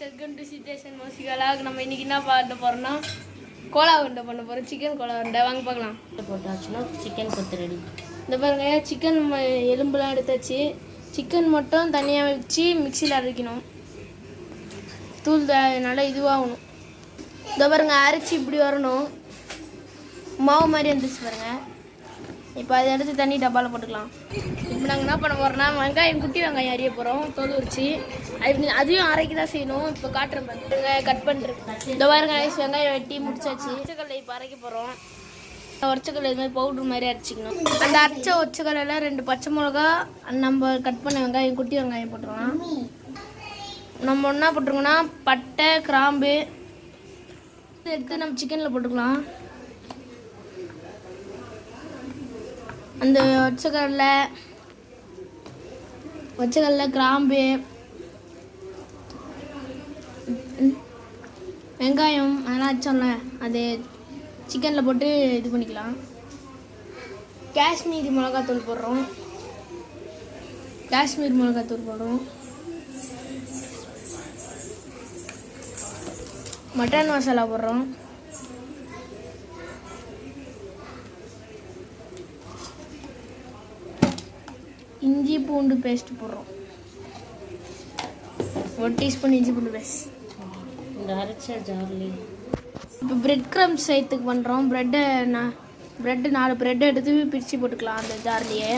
Welcome to citation மோசிகலாக நம்ம இன்னைக்கு என்ன பண்ண போறோம்னா கோலா உருண்டை பண்ண போறோம். சிக்கன் கோலா உருண்டை வாங்க பார்க்கலாம். போட்டாச்சுன்னா சிக்கன் கொத்து ரெடி. இந்த பாருங்க, சிக்கன் எலும்புலாம் எடுத்தாச்சு. சிக்கன் மட்டும் தனியாக வச்சு மிக்சியில் அரைக்கணும். தூள் நல்லா இதுவாகணும். இந்த பாருங்க, அரைச்சி இப்படி வரணும். மாவு மாதிரி வந்துச்சு பாருங்க. இப்போ அதை எடுத்து தண்ணி டப்பாவில் போட்டுக்கலாம். இப்போ நாங்கள் என்ன பண்ண போகிறோம்னா வெங்காயம், குட்டி வெங்காயம் அறிய போகிறோம். தோல் உரிச்சு அதையும் அரைக்க தான் செய்யணும். இப்போ காட்டுற பாருங்க, கட் பண்ணுறேன். இந்த பாருங்க, வெங்காயம் வெட்டி முடிச்சாச்சு. ஒச்சக்கல்லை இப்போ அரைக்க போகிறோம். ஒச்சக்கல்லை இது மாதிரி பவுட்ரு மாதிரி அரைச்சிக்கணும். அந்த அரைச்ச ஒச்சக்கல்லையில் 2 பச்சை மிளகா, நம்ம கட் பண்ண வெங்காயம், குட்டி வெங்காயம் போட்டுருவோம். நம்ம என்ன போட்டுருக்கோம்னா பட்டை, கிராம்பு எடுத்து நம்ம சிக்கனில் போட்டுக்கலாம். அந்த ஒச்சக்கல்ல கிராம்பு, வெங்காயம் அதெல்லாம் வச்சோம்ல, அது சிக்கனில் போட்டு இது பண்ணிக்கலாம். காஷ்மீரி மிளகாத்தூள் போடுறோம். மட்டன் மசாலா போடுறோம். இஞ்சி பூண்டு பேஸ்ட் போடுறோம். 1 டீஸ்பூன் இஞ்சி பூண்டு பேஸ்ட். இந்த அரைச்ச ஜார்லி இப்போ பிரெட் க்ரம்ஸ் செய்யறதுக்கு பண்ணுறோம். ப்ரெட்டு 4 ப்ரெட் எடுத்து பிரித்து போட்டுக்கலாம் அந்த ஜார்லியே.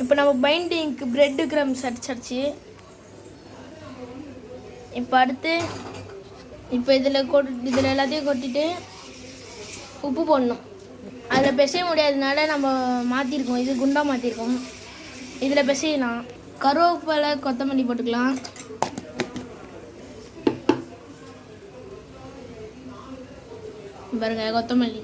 இப்போ நம்ம பைண்டிங்க்கு பிரெட் க்ரம்ஸ் அடிச்சாச்சு. இப்போ அடுத்து இதில் எல்லாத்தையும் கொட்டிட்டு உப்பு போடணும். அதில் பிசைய முடியாததுனால நம்ம மாற்றிருக்கோம். இது குண்டாக மாற்றிருக்கோம். இதில் பிசையலாம். கருவேப்பிலை, கொத்தமல்லி போட்டுக்கலாம். பாருங்க, கொத்தமல்லி.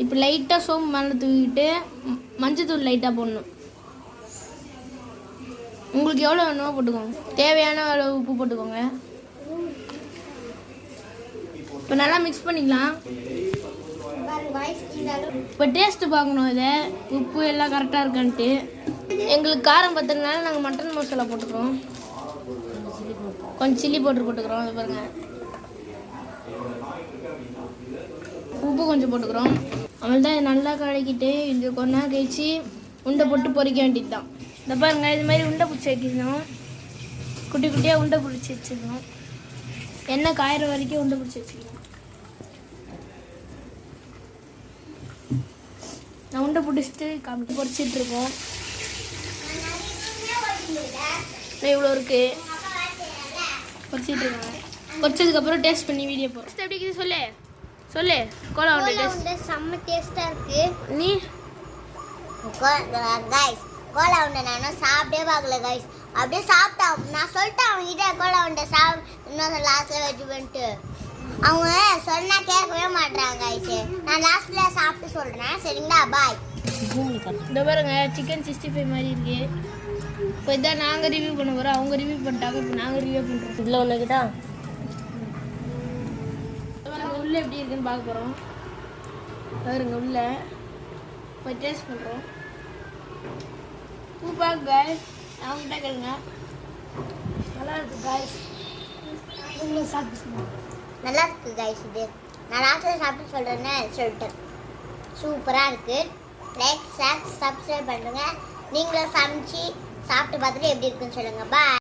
இப்போ லைட்டாக சோம்பு மேலே தூக்கிட்டு மஞ்சத்தூள் லைட்டாக போடணும். உங்களுக்கு எவ்வளோ வேணுமோ போட்டுக்கோங்க. தேவையான அளவு உப்பு போட்டுக்கோங்க. இப்போ நல்லா மிக்ஸ் பண்ணிக்கலாம். இப்போ டேஸ்ட்டு பார்க்கணும், இதை உப்பு எல்லாம் கரெக்டாக இருக்கான்ட்டு. எங்களுக்கு காரம் பத்துறதுனால நாங்கள் மட்டன் மசாலா போட்டுக்கிறோம். கொஞ்சம் சில்லி பவுடர் போட்டுக்கிறோம். அது பாருங்க, உப்பு கொஞ்சம் போட்டுக்கிறோம். அவ்வளோதான். நல்லா கலக்கிட்டு இது கொஞ்ச நேரம் கழிச்சு உண்டை போட்டு பொரிக்க வேண்டியது தான். இந்த பாருங்க, இது மாதிரி உண்டை பிடிச்சி வைக்கணும். குட்டி குட்டியாக உண்டை பிடிச்சி வச்சுக்கணும். எண்ணெய் காயிற வரைக்கும் உண்டை பிடிச்சி வச்சுக்கணும். நான் உண்டை பிடிச்சிட்டு பொரிச்சிட்டு இருக்கோம். இவ்வளோ இருக்கு பொரிச்சிட்டு இருக்காங்க. பொரிச்சதுக்கப்புறம் டேஸ்ட் பண்ணி வீடியோ போகிறோம். எப்படி இருக்குது சொல்லு கோலா உண்டை செம்ம டேஸ்ட்டாக இருக்குது. நீ கைஸ் கோலா உண்டை நானும் சாப்பிட்டே பார்க்கல கைஸ். அப்படியே சாப்பிட்டா நான் சொல்லிட்டேன் அவங்ககிட்ட கோலா உண்டை இன்னும் லாஸ்ட்டில் வச்சு பண்ணிட்டு அவங்க சொன்னால் கேட்கவே மாட்டுறாங்க கைஸ். நான் லாஸ்ட்டில் சாப்பிட்டு சொல்கிறேன், சரிங்களா? பாய். இந்த பாருங்க, சிக்கன் 65 மாதிரி இருக்கு. இப்போ இதான் நாங்கள் ரிவ்யூ பண்ண போகிறோம். அவங்க ரிவ்யூ பண்ணிட்டாங்க, இப்போ நாங்கள் ரிவ்யூ பண்ணுறோம். இதில் ஒன்றுக்கிட்டா உள்ளே எப்படி இருக்குன்னு பார்க்க போகிறோம். பாருங்க, உள்ள போய் டேஸ்ட் பண்ணுறோம். பாருங்க, அவங்ககிட்ட கேளுங்க. நல்லா இருக்கு கைஸ். நல்லா இருக்கு கைஸ். இது நான் லாஸ்ட்டில் சாப்பிட்டு சொல்லிட்டேன். சூப்பராக இருக்குது. லைக், ஷேர், சப்ஸ்கிரைப் பண்ணுங்கள். நீங்களும் சமைச்சு சாப்பிட்டு பார்த்துட்டு எப்படி இருக்குன்னு சொல்லுங்கள். பாய்.